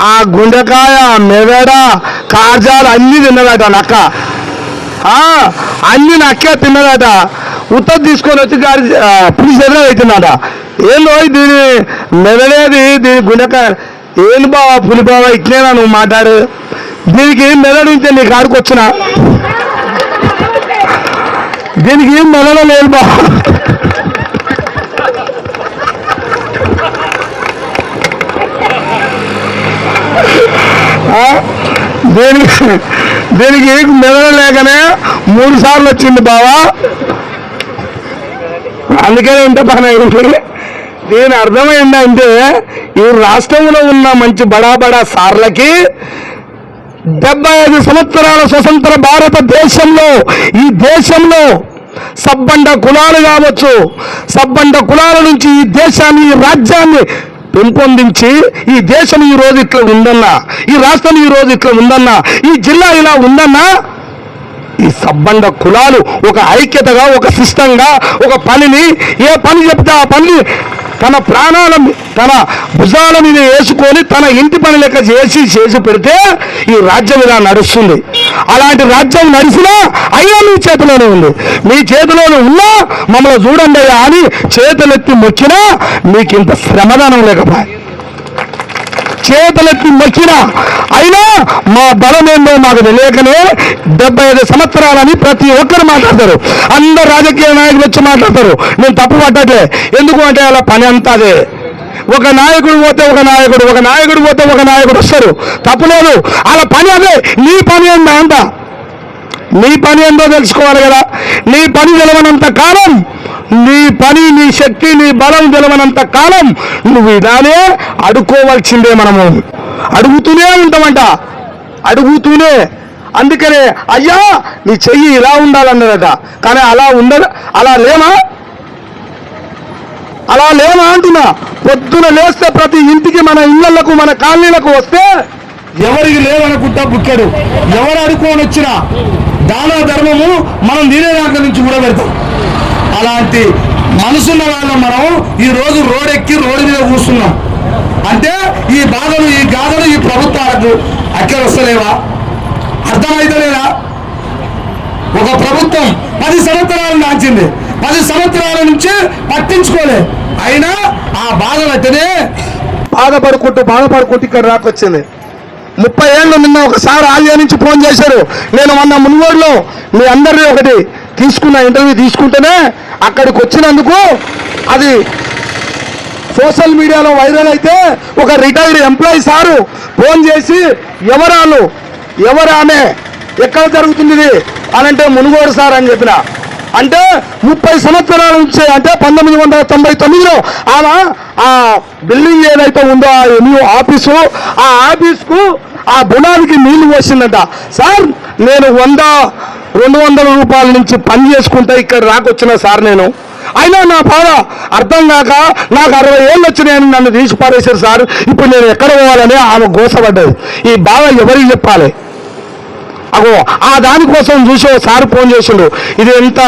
ఆ గుండెకాయ మెదడ కార్జాలు అన్నీ తిన్నదట నక్క. అన్ని నక్కే తిన్నదట. ఉత్తర తీసుకొని వచ్చి పులి చేతిలో అవుతుందట. ఏందో దీని మెదడేది, దీని గుండెకాయ ఏంది బావా పులి బావా ఇట్లేనా నువ్వు మాట్లాడు, దీనికి మెదడు ఉంటే నీ కాడికి వచ్చిన, దీనికి మెదడు లేదు బావా, దీనికి మెదడు లేకనే 3 సార్లు వచ్చింది బావా, అందుకనే ఉంటే పని అయింది. దీని అర్థమైందంటే ఈ రాష్ట్రంలో ఉన్న మంచి బడా సార్లకి 75 సంవత్సరాల స్వతంత్ర భారతదేశంలో ఈ దేశంలో సబ్బండ కులాలు కావచ్చు, సబ్బండ కులాల నుంచి ఈ దేశాన్ని ఈ రాజ్యాన్ని పెంపొందించి ఈ దేశం ఈ రోజు ఇట్లా ఉందన్నా, ఈ రాష్ట్రం ఈ రోజు ఇట్లా ఉందన్నా, ఈ జిల్లా ఇలా ఉందన్నా, ఈ సబ్బండ కులాలు ఒక ఐక్యతగా ఒక సిస్టంగా ఒక పనిని ఏ పని చెప్తే ఆ పని తన తన భుజాల మీద వేసుకొని తన ఇంటి పని లెక్క చేసి పెడితే ఈ రాజ్యం ఇలా నడుస్తుంది. అలాంటి రాజ్యం నడిచినా అయినా మీ చేతిలోనే ఉంది. మీ చేతిలోనే ఉన్నా మమ్మల్ని చూడండి అయ్యా అని చేతులెత్తి మొక్కినా మీకు ఇంత శ్రమదానం లేకపోయా. చేతులెత్తి మొక్కినా అయినా మా బలం ఏందో మాకు తెలియకనే 75 సంవత్సరాలని ప్రతి ఒక్కరు మాట్లాడతారు. అందరు రాజకీయ నాయకులు వచ్చి మాట్లాడతారు. నేను తప్పు పట్టట్లే. ఎందుకు అంటే అలా పని అంతా అదే. ఒక నాయకుడు పోతే ఒక నాయకుడు పోతే ఒక నాయకుడు వస్తారు. తప్పులేదు, అలా పని అదే. నీ పని ఏందా అంత, నీ పని ఏందో తెలుసుకోవాలి కదా. నీ పని తెలవనంత కాలం, నీ పని, నీ శక్తి, నీ బలం తెలవనంత కాలం నువ్వు ఇలానే అడుక్కోవాల్సిందే. మనము అడుగుతూనే ఉంటామంట, అడుగుతూనే. అందుకనే అయ్యా నీ చెయ్యి ఇలా ఉండాలన్నదట. కానీ అలా లేమా అంటున్నా. పొద్దున లేస్తే ప్రతి ఇంటికి, మన ఇళ్లకు, మన కాలనీలకు వస్తే ఎవరికి లేవనుకుంటా బుక్కెడు. ఎవరు అడుక్కొని వచ్చినా దాన ధర్మము మనం దీనే దాంట్లో నుంచి కూడా పెడతాం. అలాంటి మనసున్న వాళ్ళం మనం ఈ రోజు రోడ్డు మీద కూర్చున్నాం అంటే ఈ బాధలు, ఈ గాథలు ఈ ప్రభుత్వాలకు అక్కడ వస్తలేవా? అర్థమైతలేదా? ఒక ప్రభుత్వం 10 సంవత్సరాలు నాచింది, 10 సంవత్సరాల నుంచి పట్టించుకోలే. అయినా ఆ బాధలు అయితేనే బాధపడుకుంటూ ఇక్కడ రాకొచ్చింది. 30 ఏళ్ళు నిన్న ఒకసారి ఆలియా నుంచి ఫోన్ చేశారు. నేను మొన్న మున్గోడులో మీ అందరినీ ఒకటి ఇంటర్వ్యూ తీసుకుంటేనే అక్కడికి వచ్చినందుకు అది సోషల్ మీడియాలో వైరల్ అయితే ఒక రిటైర్డ్ ఎంప్లాయీ సారు ఫోన్ చేసి ఎవరు ఆమె, ఎక్కడ జరుగుతుంది ఇది అని అంటే మునుగోడు సార్ అని చెప్పిన. అంటే 30 సంవత్సరాల నుంచి, అంటే 1999లో ఆమె ఆ బిల్డింగ్ ఏదైతే ఉందో ఆ ఎంయూ ఆఫీసు, ఆ ఆఫీస్కు ఆ బునాదికి నీళ్లు పోసిందట. సార్ నేను 100-200 రూపాయల నుంచి పని చేసుకుంటా ఇక్కడ రాకొచ్చిన సార్ నేను. అయినా నా బాధ అర్థం కాక నాకు 60 ఏళ్ళు వచ్చినాయని నన్ను తీసి పారేశారు సార్. ఇప్పుడు నేను ఎక్కడ పోవాలని ఆమె గోసపడ్డది. ఈ బాధ ఎవరికి చెప్పాలి? అగో ఆ దానికోసం చూసి సార్ ఫోన్ చేసిండు. ఇది ఎంత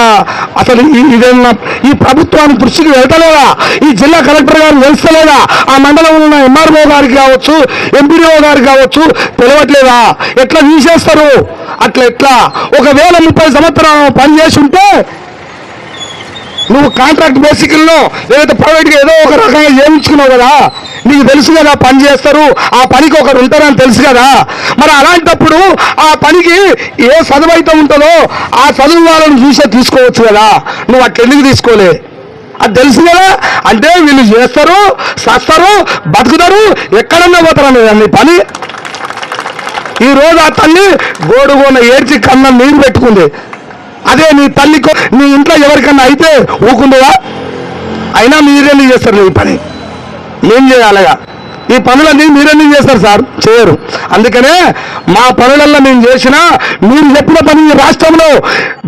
అసలు ఇదేమన్నా ఈ ప్రభుత్వానికి దృష్టికి వెళ్తలేదా? ఈ జిల్లా కలెక్టర్ గారు తెలుస్తలేదా? ఆ మండలంలో ఉన్న ఎంఆర్ఓ గారికి కావచ్చు, ఎంపీడీఓ గారికి కావచ్చు తెలియట్లేదా? ఎట్లా తీసేస్తారు? ఎట్లా ఒకవేళ 30 సంవత్సరాలు పని చేసి ఉంటే నువ్వు కాంట్రాక్ట్ బేసికల్లో లేకపోతే ప్రైవేట్గా ఏదో ఒక రకంగా చేయించుకున్నావు కదా, నీకు తెలుసు కదా పని చేస్తారు, ఆ పనికి ఒకరు ఉంటారని తెలుసు కదా. మరి అలాంటప్పుడు ఆ పనికి ఏ చదువు అయితే ఉంటుందో ఆ చదువు వాళ్ళని చూసే తీసుకోవచ్చు కదా. నువ్వు అట్లెందుకు తీసుకోలే? అది తెలుసు కదా. అంటే వీళ్ళు చేస్తారు, సస్తారు, బతుకుతారు, ఎక్కడన్నా పోతారు నీ పని. ఈరోజు ఆ తల్లి గోడుగోన ఏడ్చి కన్నా నీరు పెట్టుకుంది. అదే నీ తల్లికో నీ ఇంట్లో ఎవరికన్నా అయితే ఊకుందా? అయినా మీరెందుకు చేస్తారు ఈ పని? ఏం చేయాలగా? ఈ పనులన్నీ మీరెందుకు చేస్తారు సార్? చేయరు. అందుకనే మా పనులల్లో మేము చేసినా మీరు చెప్పిన పని రాష్ట్రంలో,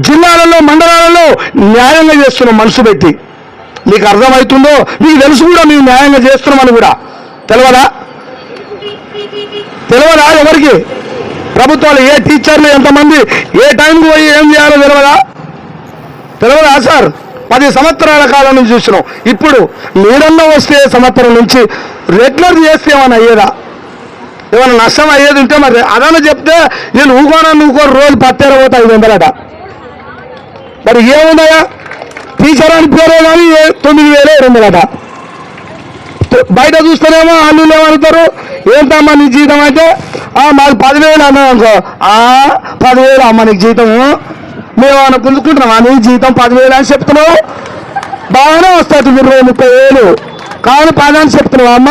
జిల్లాలలో, మండలాలలో న్యాయంగా చేస్తున్నాం మనసు పెట్టి. మీకు అర్థమవుతుందో? మీకు తెలుసు కూడా మేము న్యాయంగా చేస్తున్నామని కూడా. తెలియదా ఎవరికి? ప్రభుత్వాలు ఏ టీచర్లు ఎంతమంది ఏ టైంకి పోయి ఏం చేయాలో తెలియదా సార్? 10 సంవత్సరాల కాలం నుంచి చూసినాం. ఇప్పుడు మీరన్నా వస్తే సంవత్సరం నుంచి రెగ్యులర్ చేస్తే ఏమైనా అయ్యేదా? ఏమైనా నష్టం అయ్యేది ఉంటే మరి అదన్నా చెప్తే నేను ఊకోనో రోజు 10 పోతే 500 మరి ఏముందయా? టీచర్ అని పేరే కానీ 9,200 బయట చూస్తేనేమో అల్లు ఏమవుతారు, ఏంటమ్మా నీ జీతం అంటే మాకు 10,000 అన్నాం అనుకో. 10,000 అమ్మ నీకు జీతము, మేమేమన్నా పుంజుకుంటున్నామా? నీ జీతం 10,000 అని చెప్తున్నావు, బాగానే వస్తుంది 20-30,000 కానీ 10 అని చెప్తున్నావు అమ్మ.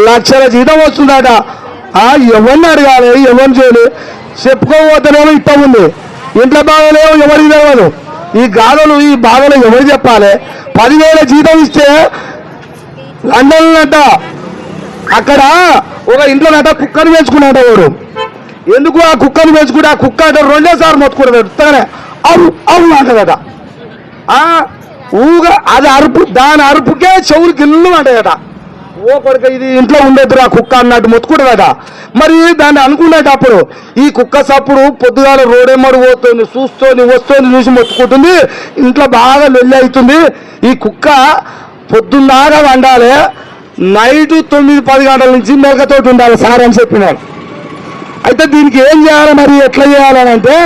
లక్షల జీతం వస్తుందట. ఎవరిని అడగాలి, ఎవరిని చేయాలి? చెప్పుకోకపోతేనేమో ఇట్ట ఉంది, ఇంట్లో బాగలేవు, ఎవరికి తెలియదు. ఈ గాథలు ఈ బాధలు ఎవరు చెప్పాలి? 10,000 జీతం ఇస్తే లండన్ అక్కడ ఒక ఇంట్లోనట కుక్కను పెంచుకున్నాట వాడు. ఎందుకు ఆ కుక్కను పెంచుకుంటే ఆ కుక్క అంటే 2 సార్లు మొత్తుకుంటాడు. ఉత్తగానే అవు అంటదట. ఊగా అది అరుపు, దాని అరుపుకే చెవులు గిల్లు అంటాయట. ఓ కొడుక ఇది ఇంట్లో ఉండొద్దురా కుక్క అన్నట్టు మొత్తుకుంటుందట. మరి దాన్ని అనుకునేటప్పుడు ఈ కుక్క సప్పుడు పొద్దుగాల రోడేమడు పోతుంది చూస్తోంది వస్తుంది చూసి మొత్తుకుంటుంది, ఇంట్లో బాగా లొల్లి అవుతుంది. ఈ కుక్క పొద్దున్నాగా వండాలి, నైట్ 9-10 గంటల నుంచి మెరకతోటి ఉండాలి సార్ అని చెప్పినాడు. అయితే దీనికి ఏం చేయాలి మరి ఎట్లా చేయాలని అంటే,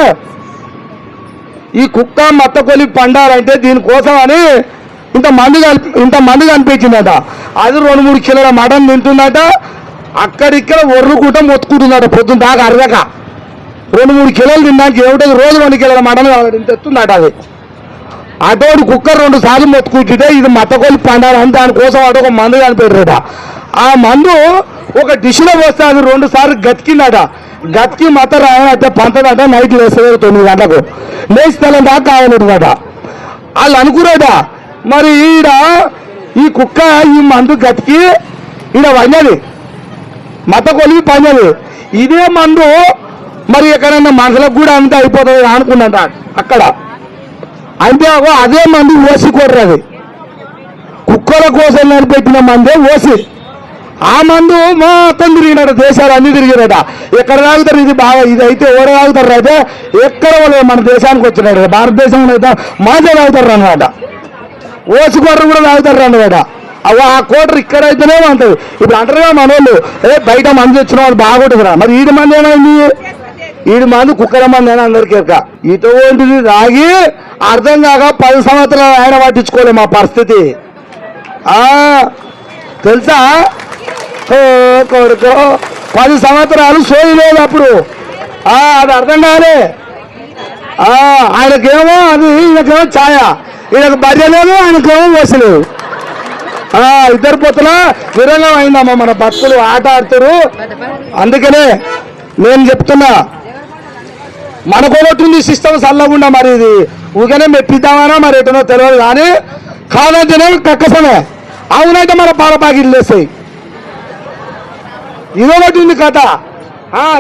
ఈ కుక్క మత్త కొలి పండాలంటే దీనికోసం అని ఇంతమంది కనిపించిందట. అది 2-3 కిలోల మటన్ తింటుందట. అక్కడిక్కడ ఒర్రుకుంటా మొత్తుకుంటుందట పొద్దున్న దాకా అరగక. 2-3 కిలోలు తినడానికి ఏమిటది రోజు 2 కిలోల మటన్ తెస్తుందట. అది అటోడు కుక్క 2 సార్లు మొత్తుకుంటుంటే ఇది మత్తకొల్లి పండాలని దానికోసం అటు ఒక మందు కనిపెట్టారట. ఆ మందు ఒక డిష్లో పోస్తే అది 2 సార్లు గతికిందట. గతికి మత రాయనట్టే పంతదట. నైట్ లేస్తుంది 9 గంటలకు లేస్తలం దాకా కావాలంటుందట. వాళ్ళు అనుకున్నాట మరి ఈ కుక్క ఈ మందు గతికి వంజది మత కొలివి పంజది. ఇదే మందు మరి ఎక్కడైనా మనుషులకు కూడా అంతా అయిపోతుంది అనుకున్నట అక్కడ. అంటే అదే మందు ఓసి కొర్రది, కుక్కల కోసం నడిపెట్టిన మందే ఓసి. ఆ మందు మొత్తం తిరిగినట, దేశాలు అన్ని తిరిగినట. ఎక్కడ తాగుతారు ఇది బాగా, ఇది అయితే ఎవరు తాగుతారు అయితే ఎక్కడ వాళ్ళు మన దేశానికి వచ్చినాడు. భారతదేశంలో అయితే మాజా తాగుతారు అన్నమాట, ఓసి కొర్ర కూడా తాగుతారు అన్నమాట. ఆ కోటరు ఇక్కడైతేనే ఉంటుంది. ఇప్పుడు అంటారుగా మన వాళ్ళు బయట మంది వచ్చిన వాళ్ళు బాగుంటుందిరా. మరి ఈడి మంది ఏమైంది, ఈడి మంది కుక్కల మంది అని అందరికీ ఇటువంటిది తాగి అర్థం కాక 10 సంవత్సరాలు ఆయన పట్టించుకోలే మా పరిస్థితి తెలుసా. కొడుకు 10 సంవత్సరాలు సోయి లేదు అప్పుడు. అది అర్థం కాలే. ఆయనకేమో అది, ఈయనకేమో ఛాయ. ఈయనకు భార్య లేదు, ఆయనకేమో వసలేదు. ఇద్దరు పొత్తుల విరంగం అయిందమ్మా మన భక్తులు ఆట ఆడుతారు. అందుకనే నేను చెప్తున్నా, మనకోబట్టుంది సిస్టమ్ చల్లకుండా. మరి ఇది ఊకనే మెప్పిద్దామనా మరి ఎటనో తెలియదు, కానీ కాదంటేనే కక్కసమే. అవునైతే మన పాల ప్యాకెట్లు వేస్తాయి. ఇదొకటి ఉంది కథ.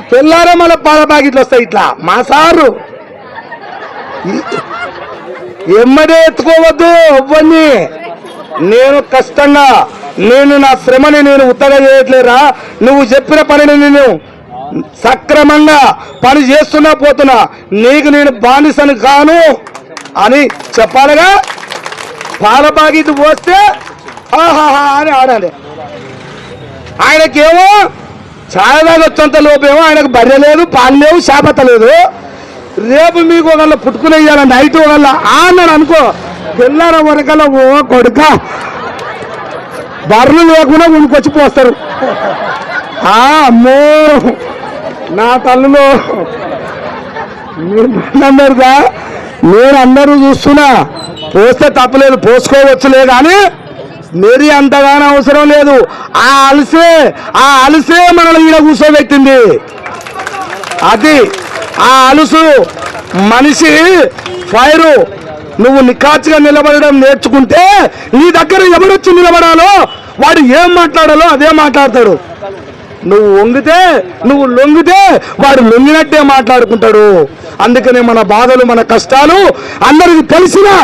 తెల్లారే మన పాల ప్యాకెట్లు వస్తాయి. ఇట్లా మా సారు ఎమ్మడే ఎత్తుకోవద్దు ఇవ్వండి. నేను కష్టంగా నా శ్రమని నేను ఉత్తగా చేయట్లేరా. నువ్వు చెప్పిన పనిని నేను సక్రమంగా పని చేస్తున్నా పోతున్నా. నీకు నేను బానిసను కాను అని చెప్పాలిగా. పాల ప్యాకెట్ పోస్తే ఆహాహా అని ఆడాలి. ఆయనకేమో ఛాయ దాకా వచ్చేంత లోపేమో ఆయనకు బర్రె లేదు, పాలు లేవు, శాపత లేదు. రేపు మీకు ఒకళ్ళ పుట్టుకుని వేయాలి నైట్ ఒకళ్ళ అన్నాడు అనుకో, తెల్లార వరకల్లా ఓ కొడుక బర్రెలు లేకుండా ఉనికొచ్చి పోస్తారు. అమ్మో నా తల్లులో అందరుగా నేను అందరూ చూస్తున్నా. పోస్తే తప్పలేదు, పోసుకోవచ్చులే, కానీ మెరి అంతగానో అవసరం లేదు. ఆ అలసే మనల్ని ఈడ కూర్చోబెట్టింది. అది ఆ అలుసు మనిషి ఫైరు. నువ్వు నిఖార్చిగా నిలబడడం నేర్చుకుంటే నీ దగ్గర ఎవరొచ్చి నిలబడాలో వాడు ఏం మాట్లాడాలో అదే మాట్లాడతాడు. నువ్వు లొంగితే వాడు లొంగినట్టే మాట్లాడుకుంటాడు. అందుకనే మన బాధలు మన కష్టాలు అందరికి తెలిసినా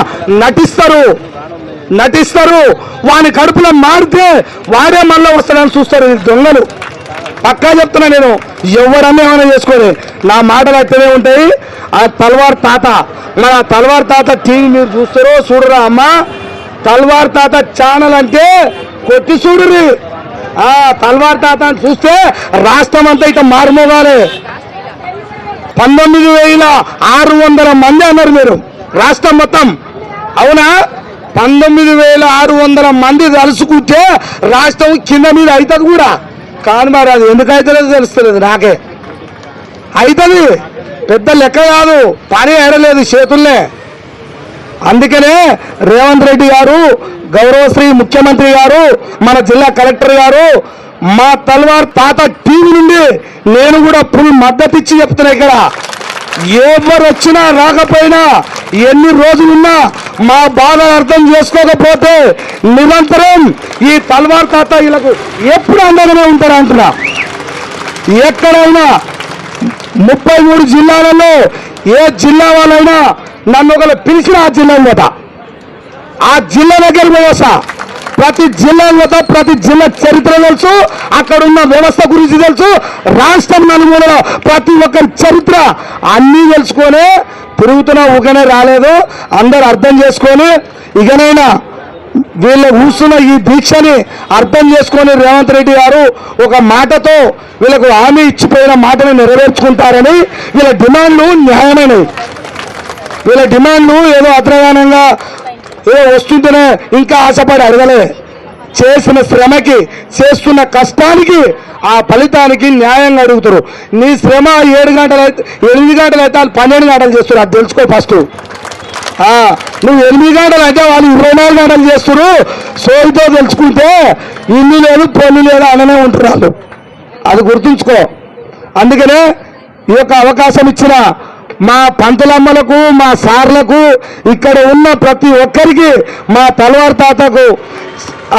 నటిస్తారు. వాని కడుపులో మారితే వాడే మళ్ళీ వస్తాడని చూస్తారు దొంగలు. పక్కా చెప్తున్నా నేను, ఎవరన్నా ఏమైనా చేసుకోరు, నా మాటలు అట్టనే ఉంటాయి. ఆ తల్వార్ తాత, మన తల్వార్ తాత టీవీ మీరు చూస్తారో చూడరా అమ్మ, తల్వార్ తాత ఛానల్ అంటే కొట్టి చూడురి. తల్వార్ తాత అని చూస్తే రాష్ట్రం అంతా ఇక మారుమోగాలి. 19,600 మంది అన్నారు మీరు రాష్ట్రం మొత్తం, అవునా? 19,600 మంది కలుసుకుంటే రాష్ట్రం కింద మీద అవుతుంది కూడా. కానీ మరి అది ఎందుకు అవుతుందో తెలుస్తలేదు నాకే. అవుతుంది, పెద్ద లెక్క కాదు, పని ఏడలేదు చేతుల్నే. అందుకనే రేవంత్ రెడ్డి గారు, గౌరవశ్రీ ముఖ్యమంత్రి గారు, మన జిల్లా కలెక్టర్ గారు మా తల్వార్ తాత టీవీ నుండి నేను కూడా ఫుల్ మద్దతు ఇచ్చి చెప్తున్నా. ఇక్కడ ఎవరు వచ్చినా రాకపోయినా ఎన్ని రోజులున్నా మా బాధ అర్థం చేసుకోకపోతే నిరంతరం ఈ తల్వార్ తాత వీళ్ళకు ఎప్పుడు అండగానే ఉంటారు అంటున్నా. ఎక్కడైనా 33 జిల్లాలలో ఏ జిల్లా వాళ్ళైనా నన్ను ఒకరు పిలిచిన ఆ జిల్లా పోతా, ఆ జిల్లా దగ్గర పోయేసా. ప్రతి జిల్లాలో ప్రతి జిల్లా చరిత్ర తెలుసు, అక్కడ ఉన్న వ్యవస్థ గురించి తెలుసు, రాష్ట్రం నలుమూలలో ప్రతి ఒక్కరి చరిత్ర అన్నీ తెలుసుకొని తిరుగుతున్నా ఊకనే రాలేదు. అందరు అర్థం చేసుకొని ఇకనైనా వీళ్ళ కూర్చున్న ఈ దీక్షని అర్థం చేసుకొని రేవంత్ రెడ్డి గారు ఒక మాటతో వీళ్ళకు హామీ ఇచ్చిపోయిన మాటను నెరవేర్చుకుంటారని వీళ్ళ డిమాండ్లు న్యాయమైనవి. వీళ్ళ డిమాండ్లు ఏదో అద్రగానంగా ఏదో వస్తుంటేనే ఇంకా ఆశపడి అడగలే. చేసిన శ్రమకి చేస్తున్న కష్టానికి ఆ ఫలితానికి న్యాయంగా అడుగుతారు. నీ శ్రమ 7 గంటలు అయితే 8 గంటలు అయితే వాళ్ళు 12 గంటలు చేస్తారు, అది తెలుసుకో ఫస్ట్. నువ్వు 8 గంటలు అయితే వాళ్ళు 24 గంటలు చేస్తారు. సోయితో తెలుసుకుంటే ఇల్లు లేదు పొల్లు లేదు అననే ఉంటారు వాళ్ళు, అది గుర్తుంచుకో. అందుకనే ఈ యొక్క అవకాశం ఇచ్చిన మా పంతులమ్మలకు, మా సార్లకు, ఇక్కడ ఉన్న ప్రతి ఒక్కరికి, మా తలవారు తాతకు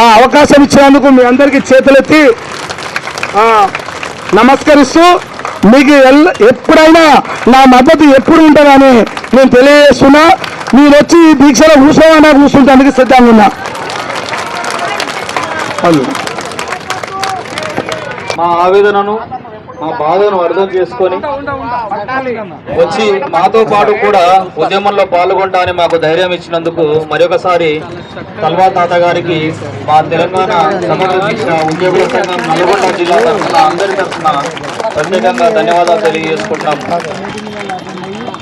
ఆ అవకాశం ఇచ్చినందుకు మీ అందరికీ చేతులెత్తి నమస్కరిస్తూ మీకు ఎప్పుడైనా నా మద్దతు ఎప్పుడు ఉంటుందని నేను తెలియజేస్తున్నా. మీరు వచ్చి ఈ దీక్షలో కూర్చోమన్నా కూర్చుంటానికి సిద్ధంగా ఉన్నా. మా ఆవేదనను, మా బాధను అర్థం చేసుకొని వచ్చి మాతో పాటు కూడా ఉద్యమంలో పాల్గొంటానని మాకు ధైర్యం ఇచ్చినందుకు మరొకసారి తల్వార్ తాత గారికి మా తెలంగాణ సమగ్ర దీక్ష ఉద్యోగుల సంఘం నల్గొండ జిల్లా తరఫున అందరి తరఫున ప్రత్యేకంగా ధన్యవాదాలు తెలియజేసుకుంటున్నాం.